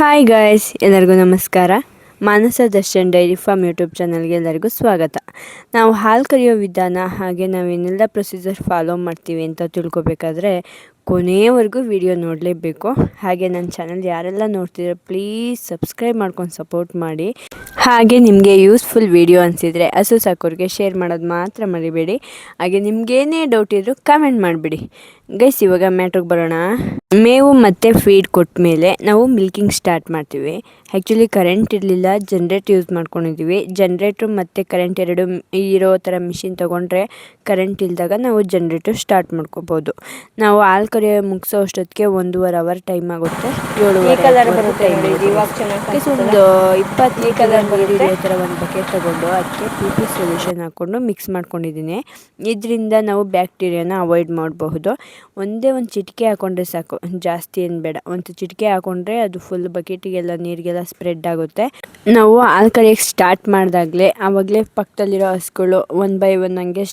Hi guys, ಎಲ್ಲರಿಗೂ ನಮಸ್ಕಾರ. ಮಾನಸ Darshan dairy farm YouTube ಚಾನಲ್ಗೆ ಎಲ್ಲರಿಗೂ ಸ್ವಾಗತ. ನಾವು ಹಾಲು ಕರೆಯೋ ವಿಧಾನ ಹಾಗೆ ನಾವೇನೆಲ್ಲ ಪ್ರೊಸೀಜರ್ ಫಾಲೋ ಮಾಡ್ತೀವಿ ಅಂತ ತಿಳ್ಕೊಬೇಕಾದ್ರೆ ಕೊನೆಯವರೆಗೂ ವಿಡಿಯೋ ನೋಡಲೇಬೇಕು. ಹಾಗೆ ನನ್ನ ಚಾನಲ್ ಯಾರೆಲ್ಲ ನೋಡ್ತಿರೋ ಪ್ಲೀಸ್ ಸಬ್ಸ್ಕ್ರೈಬ್ ಮಾಡ್ಕೊಂಡು ಸಪೋರ್ಟ್ ಮಾಡಿ. ಹಾಗೆ ನಿಮಗೆ ಯೂಸ್ಫುಲ್ ವಿಡಿಯೋ ಅನಿಸಿದರೆ ಹಸು ಸಾಕೋರಿಗೆ ಶೇರ್ ಮಾಡೋದು ಮಾತ್ರ ಮರಿಬೇಡಿ. ಹಾಗೆ ನಿಮಗೇನೇ ಡೌಟ್ ಇದ್ದರೂ ಕಾಮೆಂಟ್ ಮಾಡಿಬಿಡಿ. ಗೈಸ್, ಇವಾಗ ಮ್ಯಾಟ್ರಿಗೆ ಬರೋಣ. ಮೇವು ಮತ್ತು ಫೀಡ್ ಕೊಟ್ಟ ಮೇಲೆ ನಾವು ಮಿಲ್ಕಿಂಗ್ ಸ್ಟಾರ್ಟ್ ಮಾಡ್ತೀವಿ. ಆ್ಯಕ್ಚುಲಿ ಕರೆಂಟ್ ಇರಲಿಲ್ಲ, ಜನ್ರೇಟ್ ಯೂಸ್ ಮಾಡ್ಕೊಂಡಿದ್ದೀವಿ. ಜನ್ರೇಟ್ರು ಮತ್ತು ಕರೆಂಟ್ ಎರಡು ಇರೋ ಥರ ಮಿಷಿನ್ ತೊಗೊಂಡ್ರೆ ಕರೆಂಟ್ ಇಲ್ದಾಗ ನಾವು ಜನ್ರೇಟರ್ ಸ್ಟಾರ್ಟ್ ಮಾಡ್ಕೋಬೋದು. ನಾವು ಹಾಲು ಕರೆಯೋ ಮುಗಿಸೋ ಅಷ್ಟೊತ್ತಿಗೆ 1.5 ಅವರ್ ಟೈಮ್ ಆಗುತ್ತೆ. 7 ಕಲರ್ ಬರುತ್ತೆ ಒಂದು 20 ಕಲರ್ ಬರುತ್ತೆ. ಈ ಥರ ಒಂದು ಬಕೆಟ್ ತೊಗೊಂಡು ಅದಕ್ಕೆ PP ಸೊಲ್ಯೂಷನ್ ಹಾಕ್ಕೊಂಡು ಮಿಕ್ಸ್ ಮಾಡ್ಕೊಂಡಿದ್ದೀನಿ. ಇದರಿಂದ ನಾವು ಬ್ಯಾಕ್ಟೀರಿಯಾನ ಅವಾಯ್ಡ್ ಮಾಡಬಹುದು. ಒಂದೇ ಒಂದು ಚಿಟಿಕೆ ಹಾಕ್ಕೊಂಡ್ರೆ ಸಾಕು, ಜಾಸ್ತಿ ಏನು ಬೇಡ. ಒಂದು ಚಿಟಿಕೆ ಹಾಕ್ಕೊಂಡ್ರೆ ಅದು ಫುಲ್ ಬಕೆಟಿಗೆಲ್ಲ ನೀರಿಗೆಲ್ಲ ಸ್ಪ್ರೆಡ್ ಆಗುತ್ತೆ. ನಾವು ಹಾಲು ಕರೆಯೋಕ್ಕೆ ಸ್ಟಾರ್ಟ್ ಮಾಡಿದಾಗಲೇ ಆವಾಗಲೇ ಪಕ್ಕದಲ್ಲಿರೋ ಹಸುಗಳು 1 by 1 ಹಂಗೆ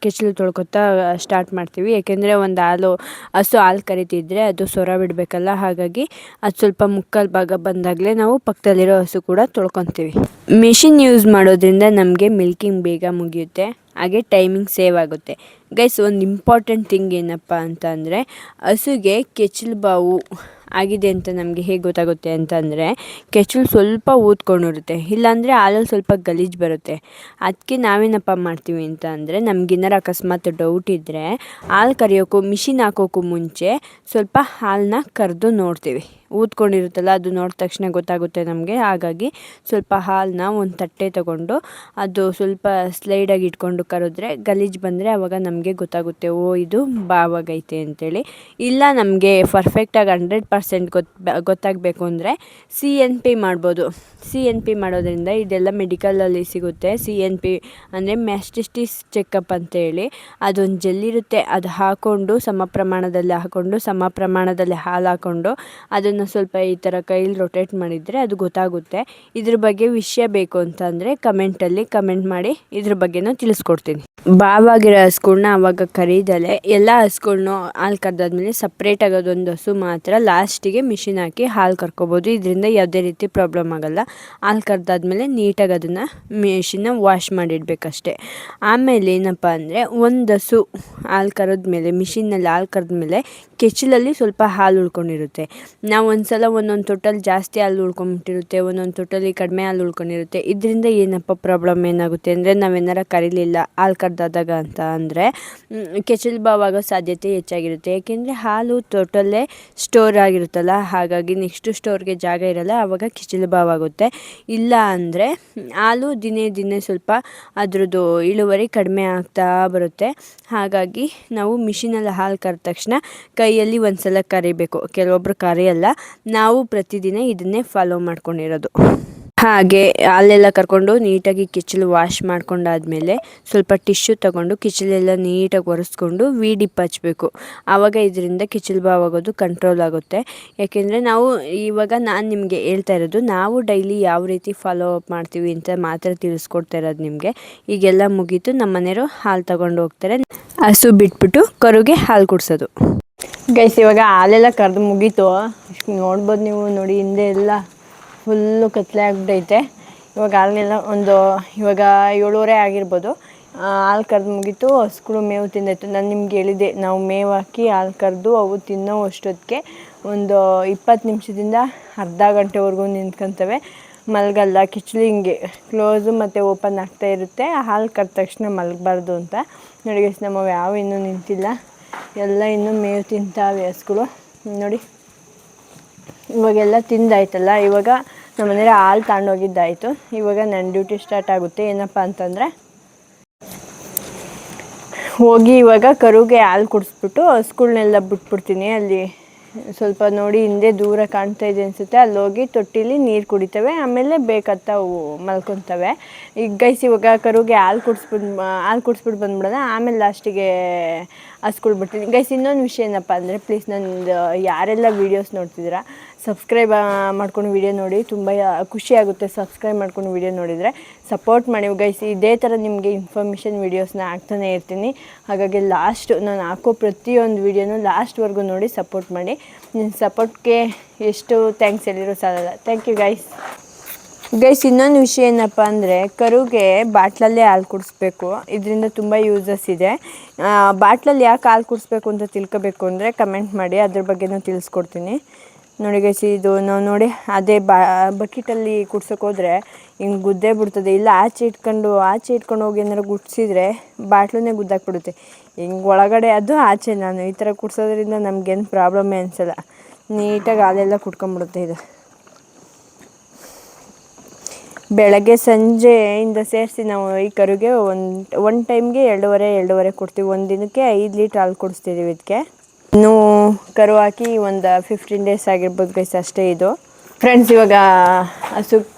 ಕೆಚ್ಚಲು ತೊಳ್ಕೊತಾ ಸ್ಟಾರ್ಟ್ ಮಾಡ್ತೀವಿ. ಏಕೆಂದರೆ ಒಂದು ಹಸು ಹಾಲು ಕರಿತಿದ್ರೆ ಅದು ಸೊರ ಬಿಡಬೇಕಲ್ಲ, ಹಾಗಾಗಿ ಅದು ಸ್ವಲ್ಪ ಮುಕ್ಕಾಲು ಭಾಗ ಬಂದಾಗಲೇ ನಾವು ಪಕ್ಕದಲ್ಲಿರೋ ಹಸು ಕೂಡ ತೊಳ್ಕೊತೀವಿ. ಮೆಷಿನ್ ಯೂಸ್ ಮಾಡೋದ್ರಿಂದ ನಮಗೆ ಮಿಲ್ಕಿಂಗ್ ಬೇಗ ಮುಗಿಯುತ್ತೆ, ಹಾಗೆ ಟೈಮಿಂಗ್ ಸೇವ್ ಆಗುತ್ತೆ. ಗೈಸ್, ಒಂದು ಇಂಪಾರ್ಟೆಂಟ್ ಥಿಂಗ್ ಏನಪ್ಪ ಅಂತ ಅಂದರೆ ಹಸುಗೆ ಕೆಚ್ಚಲು ಬಾವು ಆಗಿದೆ ಅಂತ ನಮಗೆ ಹೇಗೆ ಗೊತ್ತಾಗುತ್ತೆ ಅಂತಂದರೆ ಕೆಚ್ಚಲು ಸ್ವಲ್ಪ ಊದ್ಕೊಂಡಿರುತ್ತೆ, ಇಲ್ಲಾಂದರೆ ಹಾಲಲ್ಲಿ ಸ್ವಲ್ಪ ಗಲೀಜು ಬರುತ್ತೆ. ಅದಕ್ಕೆ ನಾವೇನಪ್ಪ ಮಾಡ್ತೀವಿ ಅಂತ ಅಂದರೆ ನಮಗೇನಾರು ಅಕಸ್ಮಾತ್ ಡೌಟ್ ಇದ್ದರೆ ಹಾಲು ಕರಿಯೋಕ್ಕೂ ಮಿಷಿನ್ ಹಾಕೋಕ್ಕೂ ಮುಂಚೆ ಸ್ವಲ್ಪ ಹಾಲನ್ನ ಕರೆದು ನೋಡ್ತೀವಿ. ಊದ್ಕೊಂಡಿರುತ್ತಲ್ಲ, ಅದು ನೋಡಿದ ತಕ್ಷಣ ಗೊತ್ತಾಗುತ್ತೆ ನಮಗೆ. ಹಾಗಾಗಿ ಸ್ವಲ್ಪ ಹಾಲನ್ನ ಒಂದು ತಟ್ಟೆ ತೊಗೊಂಡು ಅದು ಸ್ವಲ್ಪ ಸ್ಲೈಡಾಗಿ ಇಟ್ಕೊಂಡು ಕರೆದ್ರೆ ಗಲೀಜು ಬಂದರೆ ಆವಾಗ ನಮಗೆ ಗೊತ್ತಾಗುತ್ತೆ, ಓ ಇದು ಬಾವಾಗೈತೆ ಅಂತೇಳಿ. ಇಲ್ಲ ನಮಗೆ ಪರ್ಫೆಕ್ಟಾಗಿ 100% ಗೊತ್ತಾಗಬೇಕು ಅಂದರೆ CNP ಮಾಡ್ಬೋದು. CNP ಮಾಡೋದ್ರಿಂದ ಇದೆಲ್ಲ ಮೆಡಿಕಲಲ್ಲಿ ಸಿಗುತ್ತೆ. CNP ಅಂದರೆ ಮ್ಯಾಸ್ಟಿಟಿಸ್ ಚೆಕಪ್ ಅಂತೇಳಿ ಅದೊಂದು ಜೆಲ್ ಇರುತ್ತೆ. ಅದು ಹಾಕ್ಕೊಂಡು ಸಮ ಪ್ರಮಾಣದಲ್ಲಿ ಹಾಲು ಹಾಕ್ಕೊಂಡು ಅದನ್ನು ಸ್ವಲ್ಪ ಈ ಥರ ಕೈಲಿ ರೊಟೇಟ್ ಮಾಡಿದರೆ ಅದು ಗೊತ್ತಾಗುತ್ತೆ. ಇದ್ರ ಬಗ್ಗೆ ವಿಷಯ ಬೇಕು ಅಂತಂದರೆ ಕಮೆಂಟಲ್ಲಿ ಕಮೆಂಟ್ ಮಾಡಿ, ಇದ್ರ ಬಗ್ಗೆನೂ ತಿಳಿಸ್ಕೊಡ್ತೀನಿ. ಬಾವಾಗಿರೋ ಹಸುಗಳ್ನ ಆವಾಗ ಕರೀದಲೆ ಎಲ್ಲ ಹಸುಗಳ್ನೂ ಹಾಲು ಕರೆದಾದ್ಮೇಲೆ ಸಪ್ರೇಟಾಗಿ ಅದೊಂದು ಹಸು ಮಾತ್ರ ಲಾಸ್ಟಿಗೆ ಮಿಷಿನ್ ಹಾಕಿ ಹಾಲು ಕರ್ಕೊಬೋದು. ಇದರಿಂದ ಯಾವುದೇ ರೀತಿ ಪ್ರಾಬ್ಲಮ್ ಆಗೋಲ್ಲ. ಹಾಲು ಕರೆದಾದ್ಮೇಲೆ ನೀಟಾಗಿ ಅದನ್ನು ಮಿಷಿನ್ನ ವಾಶ್ ಮಾಡಿಡಬೇಕಷ್ಟೆ. ಆಮೇಲೆ ಏನಪ್ಪ ಅಂದರೆ ಒಂದು ಹಸು ಹಾಲು ಕರೆದ್ಮೇಲೆ ಮಿಷಿನ್ನಲ್ಲಿ ಹಾಲು ಕರೆದ್ಮೇಲೆ ಕೆಚ್ಚಲಲ್ಲಿ ಸ್ವಲ್ಪ ಹಾಲು ಉಳ್ಕೊಂಡಿರುತ್ತೆ. ನಾವು ಒಂದ್ಸಲ ಒಂದೊಂದು ತೊಟ್ಟಲ್ಲಿ ಜಾಸ್ತಿ ಹಾಲು ಉಳ್ಕೊಂಬಿಟ್ಟಿರುತ್ತೆ, ಒಂದೊಂದು ತೊಟ್ಟಲ್ಲಿ ಕಡಿಮೆ ಹಾಲು ಉಳ್ಕೊಂಡಿರುತ್ತೆ. ಇದರಿಂದ ಏನಪ್ಪ ಪ್ರಾಬ್ಲಮ್ ಏನಾಗುತ್ತೆ ಅಂದರೆ ನಾವೇನಾರ ಕರೀಲಿಲ್ಲ ಹಾಲು ಕರೆದಾದಾಗ ಅಂತ ಅಂದರೆ ಕೆಚ್ಚಲು ಬಾವಾಗೋ ಸಾಧ್ಯತೆ ಹೆಚ್ಚಾಗಿರುತ್ತೆ. ಏಕೆಂದರೆ ಹಾಲು ತೊಟ್ಟಲ್ಲೇ ಸ್ಟೋರ್ ಆಗಿರುತ್ತಲ್ಲ, ಹಾಗಾಗಿ ನೆಕ್ಸ್ಟ್ ಸ್ಟೋರ್ಗೆ ಜಾಗ ಇರಲ್ಲ, ಆವಾಗ ಕೆಚ್ಚಲು ಬಾವಾಗುತ್ತೆ. ಇಲ್ಲ ಅಂದರೆ ಹಾಲು ದಿನೇ ಸ್ವಲ್ಪ ಅದ್ರದ್ದು ಇಳುವರಿ ಕಡಿಮೆ ಆಗ್ತಾ ಬರುತ್ತೆ. ಹಾಗಾಗಿ ನಾವು ಮಿಷಿನಲ್ಲಿ ಹಾಲು ಕರೆದ ತಕ್ಷಣ ಕೈಯಲ್ಲಿ ಒಂದ್ಸಲ ಕರಿಬೇಕು. ಕೆಲವೊಬ್ರು ಕರೆಯಲ್ಲ, ನಾವು ಪ್ರತಿದಿನ ಇದನ್ನೇ ಫಾಲೋ ಮಾಡ್ಕೊಂಡಿರೋದು. ಹಾಗೆ ಹಾಲೆಲ್ಲ ಕರ್ಕೊಂಡು ನೀಟಾಗಿ ಕೆಚ್ಚಲು ವಾಶ್ ಮಾಡ್ಕೊಂಡಾದ್ಮೇಲೆ ಸ್ವಲ್ಪ ಟಿಶ್ಯೂ ತೊಗೊಂಡು ಕೆಚ್ಚಲೆಲ್ಲ ನೀಟಾಗಿ ಒರೆಸ್ಕೊಂಡು ಡಿಪ್ ಹಚ್ಚಬೇಕು. ಆವಾಗ ಇದರಿಂದ ಕೆಚ್ಚಲು ಬಾವಾಗೋದು ಕಂಟ್ರೋಲ್ ಆಗುತ್ತೆ. ಯಾಕೆಂದರೆ ಇವಾಗ ನಾನು ನಿಮಗೆ ಹೇಳ್ತಾ ಇರೋದು ನಾವು ಡೈಲಿ ಯಾವ ರೀತಿ ಫಾಲೋ ಅಪ್ ಮಾಡ್ತೀವಿ ಅಂತ ಮಾತ್ರ ತಿಳಿಸ್ಕೊಡ್ತಾ ಇರೋದು ನಿಮಗೆ. ಈಗೆಲ್ಲ ಮುಗೀತು, ನಮ್ಮ ಮನೆಯವರು ಹಾಲು ತಗೊಂಡು ಹೋಗ್ತಾರೆ. ಹಸು ಬಿಟ್ಬಿಟ್ಟು ಕರುಗೆ ಹಾಲು ಕುಡಿಸೋದು. ಗೈಸ್, ಇವಾಗ ಹಾಲೆಲ್ಲ ಕರೆದು ಮುಗೀತು. ನೋಡ್ಬೋದು ನೀವು, ನೋಡಿ ಹಿಂದೆ ಎಲ್ಲ ಫುಲ್ಲು ಕತ್ಲೆ ಆಗ್ಬಿಟ್ಟೈತೆ. ಇವಾಗ ಹಾಲನ್ನೆಲ್ಲ ಇವಾಗ 7:30 ಆಗಿರ್ಬೋದು. ಹಾಲು ಕರೆದು ಮುಗೀತು. ಹಸುಗಳು ಮೇವು ತಿಂದಾಯಿತು. ನಾನು ನಿಮ್ಗೆ ಹೇಳಿದೆ, ನಾವು ಮೇವು ಹಾಕಿ ಹಾಲು ಕರೆದು ಅವು ತಿನ್ನೋ ಅಷ್ಟೊತ್ತಿಗೆ ಒಂದು 20 ನಿಮಿಷದಿಂದ ಅರ್ಧ ಗಂಟೆವರೆಗೂ ನಿಂತ್ಕೊತವೆ. ಮಲಗಲ್ಲ, ಕಿಚ್ಚಲು ಹಿಂಗೆ ಕ್ಲೋಸು ಮತ್ತು ಓಪನ್ ಆಗ್ತಾ ಇರುತ್ತೆ. ಹಾಲು ಕರೆದ ತಕ್ಷಣ ಮಲಗಬಾರ್ದು ಅಂತ. ನೋಡಿ ಗೈಸ್, ನಮ್ಮವು ಯಾವ ಇನ್ನೂ ನಿಂತಿಲ್ಲ, ಎಲ್ಲ ಇನ್ನೂ ಮೇವು ತಿಂತಾವೆ ಹಸುಗಳು. ನೋಡಿ ಇವಾಗೆಲ್ಲ ತಿಂದಾಯ್ತಲ್ಲ. ಇವಾಗ ನಮ್ಮ ಮನೇಲಿ ಹಾಲು ತಗೊಂಡೋಗಿದ್ದಾಯಿತು. ಇವಾಗ ನನ್ನ ಡ್ಯೂಟಿ ಸ್ಟಾರ್ಟ್ ಆಗುತ್ತೆ. ಏನಪ್ಪ ಅಂತಂದರೆ ಹೋಗಿ ಇವಾಗ ಕರುಗೆ ಹಾಲು ಕುಡಿಸ್ಬಿಟ್ಟು ಹಸುಗಳ್ನೆಲ್ಲ ಬಿಟ್ಬಿಡ್ತೀನಿ. ಅಲ್ಲಿ ಸ್ವಲ್ಪ ನೋಡಿ ಹಿಂದೆ ದೂರ ಕಾಣ್ತಾ ಇದೆ ಅನಿಸುತ್ತೆ, ಅಲ್ಲಿ ಹೋಗಿ ತೊಟ್ಟಿಲಿ ನೀರು ಕುಡಿತವೆ. ಆಮೇಲೆ ಬೇಕತ್ತಾವು ಮಲ್ಕೊತವೆ. ಈಗ ಗೈಸ್, ಇವಾಗ ಕರುಗೆ ಹಾಲು ಕುಡಿಸ್ಬಿಟ್ಟು ಬಂದ್ಬಿಡೋಣ. ಆಮೇಲೆ ಲಾಸ್ಟಿಗೆ ಹಸುಗಳು ಬಿಡ್ತೀನಿ. ಗೈಸ್, ಇನ್ನೊಂದು ವಿಷಯ ಏನಪ್ಪ ಅಂದರೆ ಪ್ಲೀಸ್ ನಂದು ಯಾರೆಲ್ಲ ವೀಡಿಯೋಸ್ ನೋಡ್ತಿದ್ದೀರಾ ಸಬ್ಸ್ಕ್ರೈಬ್ ಮಾಡ್ಕೊಂಡು ವೀಡಿಯೋ ನೋಡಿ. ತುಂಬ ಖುಷಿಯಾಗುತ್ತೆ ಸಬ್ಸ್ಕ್ರೈಬ್ ಮಾಡ್ಕೊಂಡು ವೀಡಿಯೋ ನೋಡಿದರೆ. ಸಪೋರ್ಟ್ ಮಾಡಿ ಗೈಸ್. ಇದೇ ಥರ ನಿಮಗೆ ಇನ್ಫಾರ್ಮೇಷನ್ ವೀಡಿಯೋಸ್ನ ಹಾಕ್ತಾನೆ ಇರ್ತೀನಿ. ಹಾಗಾಗಿ ನಾನು ಹಾಕೋ ಪ್ರತಿಯೊಂದು ವೀಡಿಯೋನೂ ಲಾಸ್ಟ್ವರೆಗೂ ನೋಡಿ ಸಪೋರ್ಟ್ ಮಾಡಿ. ನಿನ್ನ ಸಪೋರ್ಟ್ಗೆ ಎಷ್ಟು ಥ್ಯಾಂಕ್ಸ್ ಹೇಳಿರೋ ಸಾಲಲ್ಲ. Thank you guys. ಇನ್ನೊಂದು ವಿಷಯ ಏನಪ್ಪ ಅಂದರೆ ಕರುಗೆ ಬಾಟ್ಲಲ್ಲೇ ಹಾಲು ಕುಡಿಸ್ಬೇಕು. ಇದರಿಂದ ತುಂಬ ಯೂಸಸ್ ಇದೆ. ಬಾಟ್ಲಲ್ಲಿ ಯಾಕೆ ಹಾಲು ಕುಡಿಸ್ಬೇಕು ಅಂತ ತಿಳ್ಕೊಬೇಕು ಅಂದರೆ ಕಮೆಂಟ್ ಮಾಡಿ, ಅದ್ರ ಬಗ್ಗೆನೂ ತಿಳಿಸ್ಕೊಡ್ತೀನಿ. ನೋಡಿ ಗೈಸ್, ಇದು ನಾವು ನೋಡಿ ಅದೇ ಬಕೆಟಲ್ಲಿ ಕುಡ್ಸೋಕೆ ಹೋದರೆ ಹಿಂಗೆ ಗುದ್ದೇ ಬಿಡ್ತದೆ. ಇಲ್ಲ ಆಚೆ ಇಟ್ಕೊಂಡು ಹೋಗಿ ಏನಾರು ಗುಡ್ಸಿದ್ರೆ ಬಾಟ್ಲನ್ನೇ ಗುದ್ದಾಕ್ಬಿಡುತ್ತೆ. ಹಿಂಗೆ ಒಳಗಡೆ ಅದು ಆಚೆ. ನಾನು ಈ ಥರ ಕುಡ್ಸೋದ್ರಿಂದ ನಮಗೇನು ಪ್ರಾಬ್ಲಮ್ಮೇ ಅನಿಸಲ್ಲ. ನೀಟಾಗಿ ಹಾಲೆಲ್ಲ ಕುಡ್ಕೊಂಬಿಡುತ್ತೆ ಇದು. ಬೆಳಗ್ಗೆ ಸಂಜೆಯಿಂದ ಸೇರಿಸಿ ನಾವು ಈ ಕರುಗೆ ಒಂದು ಟೈಮ್ಗೆ ಎರಡೂವರೆ ಕೊಡ್ತೀವಿ. ಒಂದು ದಿನಕ್ಕೆ 5 ಲೀಟ್ರ್ ಹಾಲು ಕುಡಿಸ್ತಿದ್ದೀವಿ ಇದಕ್ಕೆ. ಇನ್ನೂ ಕರು ಹಾಕಿ ಒಂದು 15 ಡೇಸ್ ಆಗಿರ್ಬೋದು ಗೈಸ್, ಅಷ್ಟೇ ಇದು. ಫ್ರೆಂಡ್ಸ್, ಇವಾಗ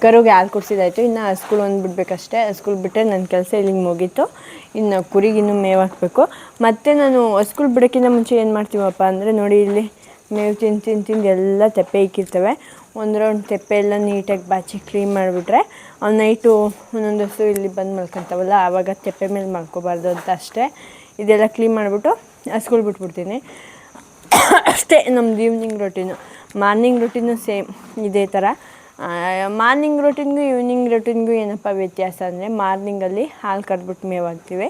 ಕರುಗೆ ಹಾಲು ಕುಡಿಸಿದಾಯ್ತು. ಇನ್ನು ಹಸ್ಗಳು ಒಂದು ಬಿಡಬೇಕಷ್ಟೇ. ಹಸ್ಗಳು ಬಿಟ್ಟರೆ ನನ್ನ ಕೆಲಸ ಇಲ್ಲಿಗೆ ಮುಗೀತು. ಇನ್ನು ಕುರಿಗಿನ್ನೂ ಮೇವು ಹಾಕಬೇಕು. ಮತ್ತು ನಾನು ಹಸ್ಗಳು ಬಿಡೋಕ್ಕಿಂತ ಮುಂಚೆ ಏನು ಮಾಡ್ತೀವಪ್ಪ ಅಂದರೆ ನೋಡಿ, ಇಲ್ಲಿ ಮೇವು ತಿಂದು ಎಲ್ಲ ತೆಪ್ಪೆ ಇಕ್ಕಿರ್ತವೆ. ಒಂದು ರೌಂಡ್ ತೆಪ್ಪೆ ಎಲ್ಲ ನೀಟಾಗಿ ಬಾಚಿ ಕ್ಲೀನ್ ಮಾಡಿಬಿಟ್ರೆ ನೈಟು ಒಂದೊಂದು ಹಸು ಇಲ್ಲಿ ಬಂದು ಮಲ್ಕೊತಾವಲ್ಲ, ಆವಾಗ ತೆಪ್ಪೆ ಮೇಲೆ ಮಲ್ಕೋಬಾರ್ದು ಅಂತ ಅಷ್ಟೇ. ಇದೆಲ್ಲ ಕ್ಲೀನ್ ಮಾಡಿಬಿಟ್ಟು ಹಸ್ಗಳು ಬಿಟ್ಬಿಡ್ತೀನಿ ಅಷ್ಟೇ. ನಮ್ಮದು evening routine. Morning routine same ಇದೇ ಥರ. ಮಾರ್ನಿಂಗ್ ರೊಟೀನ್ಗೂ ಈವ್ನಿಂಗ್ ರೊಟೀನ್ಗೂ ಏನಪ್ಪ ವ್ಯತ್ಯಾಸ ಅಂದರೆ, ಮಾರ್ನಿಂಗಲ್ಲಿ ಹಾಲು ಕರೆದ್ಬಿಟ್ಟು ಮೇವು ಹಾಕ್ತೀವಿ,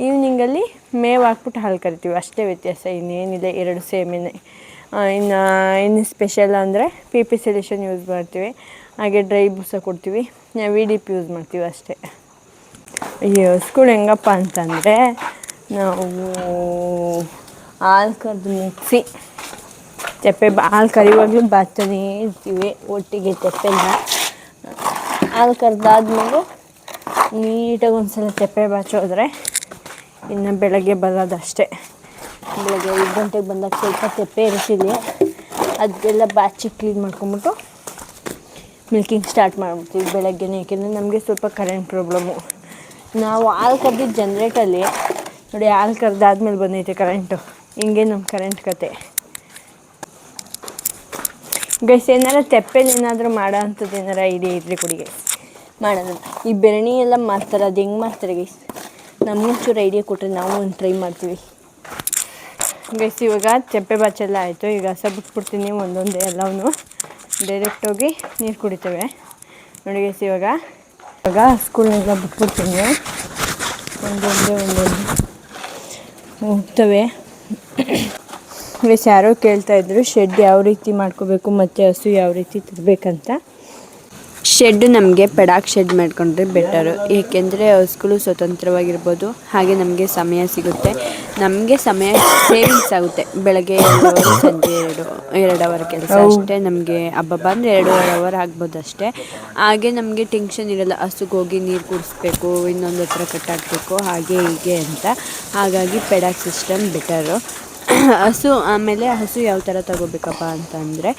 ಈವ್ನಿಂಗಲ್ಲಿ ಮೇವು ಹಾಕ್ಬಿಟ್ಟು ಹಾಲು ಕರಿತೀವಿ, ಅಷ್ಟೇ ವ್ಯತ್ಯಾಸ. ಇನ್ನೇನಿಲ್ಲ, ಎರಡು ಸೇಮೇನೆ. ಇನ್ನು ಸ್ಪೆಷಲ್ ಅಂದರೆ PP ಸೊಲ್ಯೂಷನ್ ಯೂಸ್ ಮಾಡ್ತೀವಿ, ಹಾಗೆ ಡ್ರೈ ಬೂಸ ಕೊಡ್ತೀವಿ, VDP ಯೂಸ್ ಮಾಡ್ತೀವಿ ಅಷ್ಟೇ. ಈ ಹಸ್ಗಳು ಹೆಂಗಪ್ಪ ಅಂತಂದರೆ, ನಾವು ಹಾಲು ಕರೆದು ಮಿಕ್ಸಿ ತೆಪ್ಪೆ ಹಾಲು ಕರಿವಾಗಲೂ ಬಾಚ್ತಾನೇ ಇರ್ತೀವಿ ಒಟ್ಟಿಗೆ ತೆಪ್ಪೆನ. ಹಾಲು ಕರೆದಾದ್ಮೇಲೆ ನೀಟಾಗಿ ಒಂದು ಸಲ ತೆಪ್ಪೆ ಬಾಚೋದ್ರೆ ಇನ್ನು ಬೆಳಗ್ಗೆ ಬರೋದಷ್ಟೇ. ಬೆಳಗ್ಗೆ 5 ಗಂಟೆಗೆ ಬಂದಾಗ ಸ್ವಲ್ಪ ತೆಪ್ಪೆ ಇರಿಸಿಲಿ, ಅದೆಲ್ಲ ಬಾಚಿ ಕ್ಲೀನ್ ಮಾಡ್ಕೊಂಬಿಟ್ಟು ಮಿಲ್ಕಿಂಗ್ ಸ್ಟಾರ್ಟ್ ಮಾಡಿಬಿಡ್ತೀವಿ ಬೆಳಗ್ಗೆನೇ. ಏಕೆಂದರೆ ನಮಗೆ ಸ್ವಲ್ಪ ಕರೆಂಟ್ ಪ್ರಾಬ್ಲಮ್ಮು. ನಾವು ಹಾಲು ಕರೆದಿದ್ದು ಜನ್ರೇಟಲ್ಲಿ ನೋಡಿ, ಹಾಲು ಕರೆದಾದ್ಮೇಲೆ ಬಂದೈತೆ ಕರೆಂಟು. ಹಿಂಗೆ ನಮ್ಮ ಕರೆಂಟ್ ಕತೆ ಗೈಸ್. ಏನಾರ ತೆಪ್ಪೆಲಿ ಏನಾದರೂ ಮಾಡೋ ಅಂಥದ್ದು ಏನಾರ ಐಡಿಯಾ ಇದ್ದರೆ ಕೊಡಿ ಗೈಸ್, ಮಾಡೋಣ. ಈ ಬೆರಣಿ ಎಲ್ಲ ಮಾಡ್ತಾರೆ, ಅದು ಹೆಂಗೆ ಮಾಡ್ತಾರೆ ಗೈಸ್? ನಮಗೊಂಚೂರು ಐಡಿಯಾ ಕೊಟ್ಟರೆ ನಾವು ಒಂದು ಟ್ರೈ ಮಾಡ್ತೀವಿ ಗೈಸ್. ಇವಾಗ ತೆಪ್ಪೆ ಬಾಚೆಲ್ಲ ಆಯಿತು. ಈಗ ಹಸ ಬಿಟ್ಬಿಡ್ತೀನಿ ಒಂದೊಂದೇ ಎಲ್ಲವೂ. ಡೈರೆಕ್ಟೋಗಿ ನೀರು ಕುಡಿತೇವೆ ನೋಡಿ ಗೈಸ್. ಇವಾಗ ಸ್ಕೂಲ್ನೆಲ್ಲ ಬಿಟ್ಬಿಡ್ತೀನಿ, ಒಂದೊಂದೇ ಹೋಗ್ತವೆ ಗೈಸ್. ಯಾರೋ ಕೇಳ್ತಾಯಿದ್ರು ಶೆಡ್ ಯಾವ ರೀತಿ ಮಾಡ್ಕೋಬೇಕು ಮತ್ತು ಹಸು ಯಾವ ರೀತಿ ತರಬೇಕಂತ. ಶೆಡ್ ನಮಗೆ ಪೆಡಾಕ್ ಶೆಡ್ ಮಾಡ್ಕೊಂಡ್ರೆ ಬೆಟರು. ಏಕೆಂದರೆ ಹಸುಗಳು ಸ್ವತಂತ್ರವಾಗಿರ್ಬೋದು, ಹಾಗೆ ನಮಗೆ ಸಮಯ ಸಿಗುತ್ತೆ, ನಮಗೆ ಸಮಯ ಸೇವಿಂಗ್ಸ್ ಆಗುತ್ತೆ. ಬೆಳಗ್ಗೆ 2 ಅವರ್, ಸಂಜೆ 2 ಅವರ್ ಕೆಲಸ ಅಷ್ಟೇ. ನಮಗೆ ಹಬ್ಬ ಅಂದರೆ 2.5 ಅವರ್ ಆಗ್ಬೋದು ಅಷ್ಟೇ. ಹಾಗೆ ನಮಗೆ ಟೆನ್ಷನ್ ಇರೋಲ್ಲ, ಹಸುಗೆ ಹೋಗಿ ನೀರು ಕುಡಿಸ್ಬೇಕು, ಇನ್ನೊಂದು ಹತ್ರ ಕಟ್ಟಾಕಬೇಕು, ಹಾಗೆ ಹೀಗೆ ಅಂತ. ಹಾಗಾಗಿ ಪೆಡಾಕ್ ಸಿಸ್ಟಮ್ ಬೆಟರು. ಆಮೇಲೆ ಹಸು ಯಾವ ಥರ ತಗೋಬೇಕಪ್ಪ ಅಂತಂದರೆ,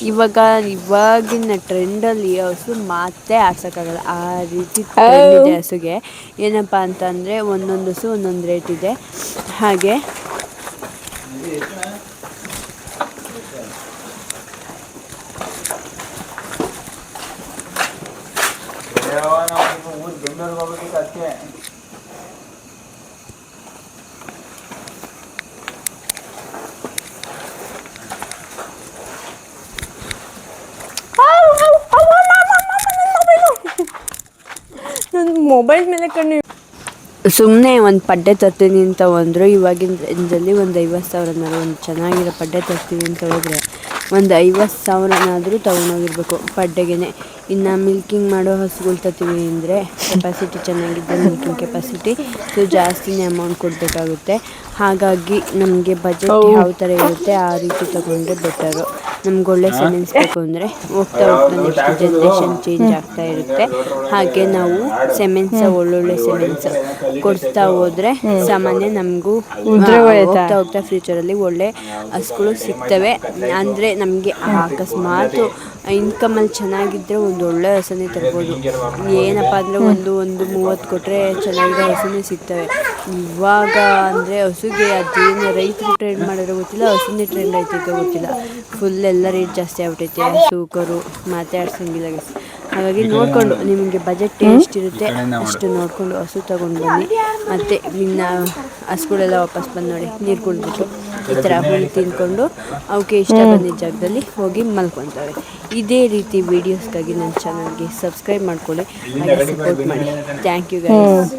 ಇವಾಗಿನ ಟ್ರೆಂಡಲ್ಲಿ ಹಸು ಮಾತೇ ಆಡ್ಸೋಕ್ಕಾಗಲ್ಲ, ಆ ರೀತಿ ಟ್ರೆಂಡ್ ಇದೆ ಹಸುಗೆ. ಏನಪ್ಪ ಅಂತಂದರೆ ಒಂದೊಂದು ಹಸು ಒಂದೊಂದು ರೇಟ್ ಇದೆ. ಹಾಗೆ ನನ್ನ ಮೊಬೈಲ್ ಮೇಲೆ ಕಣ್ಣು. ಸುಮ್ಮನೆ ಒಂದು ಪಡ್ಡೆ ತರ್ತೀನಿ ಅಂತ ಅಂದರು. ಇವಾಗಿನ ರೇಂಜಲ್ಲಿ ಒಂದು 50,000 ಒಂದು ಚೆನ್ನಾಗಿರೋ ಪಡ್ಡೆ ತರ್ತೀನಿ ಅಂತ ಹೋದರೆ ಒಂದು 50,000 ತೊಗೊಂಡೋಗಿರ್ಬೇಕು ಪಡ್ಡೆಗೆ. ಇನ್ನು ಮಿಲ್ಕಿಂಗ್ ಮಾಡೋ ಹಸುಗಳು ತರ್ತೀವಿ ಅಂದರೆ ಕೆಪಾಸಿಟಿ ಚೆನ್ನಾಗಿದ್ದರೆ ಮಿಲ್ಕಿಂಗ್ ಕೆಪಾಸಿಟಿ ಜಾಸ್ತಿನೇ ಅಮೌಂಟ್ ಕೊಡಬೇಕಾಗುತ್ತೆ. ಹಾಗಾಗಿ ನಮಗೆ ಬಜೆಟ್ ಯಾವ ಥರ ಇರುತ್ತೆ ಆ ರೀತಿ ತೊಗೊಂಡ್ರೆ ಬೆಟರು. ನಮ್ಗೆ ಒಳ್ಳೆ ಸೆಮೆನ್ಸ್ ಬೇಕು ಅಂದರೆ ಹೋಗ್ತಾ ನೆಕ್ಸ್ಟ್ ಜನ್ರೇಷನ್ ಚೇಂಜ್ ಆಗ್ತಾ ಇರುತ್ತೆ. ಹಾಗೆ ನಾವು ಒಳ್ಳೊಳ್ಳೆ ಸೆಮೆನ್ಸ್ ಕೊಡ್ತಾ ಹೋದರೆ ಸಾಮಾನ್ಯ ನಮಗೂ ಹೋಗ್ತಾ ಫ್ಯೂಚರಲ್ಲಿ ಒಳ್ಳೆ ಹಸುಗಳು ಸಿಗ್ತವೆ. ಅಂದರೆ ನಮಗೆ ಅಕಸ್ಮಾತ್ ಇನ್ಕಮಲ್ಲಿ ಚೆನ್ನಾಗಿದ್ದರೆ ಒಂದು ಒಳ್ಳೆ ಹಸುನೇ ತರ್ಬೋದು. ಏನಪ್ಪ ಅಂದರೆ ಒಂದು 30 ಕೊಟ್ಟರೆ ಚೆನ್ನಾಗಿರೋ ಹಸುನೇ ಸಿಗ್ತವೆ. ಇವಾಗ ಅಂದರೆ ಹಸುಗೆ ಅದೇನು ರೈತರು ಟ್ರೆಂಡ್ ಮಾಡಿರೋ ಗೊತ್ತಿಲ್ಲ, ಹಸುನೇ ಟ್ರೆಂಡ್ ಆಯ್ತೈತೆ ಗೊತ್ತಿಲ್ಲ. ಫುಲ್ ಎಲ್ಲ ರೇಟ್ ಜಾಸ್ತಿ ಆಗ್ಬಿಟ್ಟೈತೆ. ಹಸು ಕರು ಮಾತಾಡ್ಸಂಗಿಲ್ಲ. ಹಾಗಾಗಿ ನೋಡಿಕೊಂಡು ನಿಮಗೆ ಬಜೆಟ್ ಎಷ್ಟಿರುತ್ತೆ ಅಷ್ಟು ನೋಡಿಕೊಂಡು ಹಸು ತೊಗೊಂಡು ಬನ್ನಿ. ಮತ್ತು ಇನ್ನು ಹಸುಗಳೆಲ್ಲ ವಾಪಸ್ ಬಂದು ನೋಡಿ ನೀರು ಕುಡಿದ್ಬಿಟ್ಟು ಈ ಥರ ಹುಲ್ಲು ತಿಂದ್ಕೊಂಡು ಅವಕ್ಕೆ ಇಷ್ಟ ಬಂದಿದ್ದ ಜಾಗದಲ್ಲಿ ಹೋಗಿ ಮಲ್ಕೊತವೆ. ಇದೇ ರೀತಿ ವೀಡಿಯೋಸ್ಗಾಗಿ ನನ್ನ ಚಾನಲ್ಗೆ ಸಬ್ಸ್ಕ್ರೈಬ್ ಮಾಡ್ಕೊಳ್ಳಿ ಹಾಗೆ ಸಪೋರ್ಟ್ ಮಾಡಿ. Thank you guys.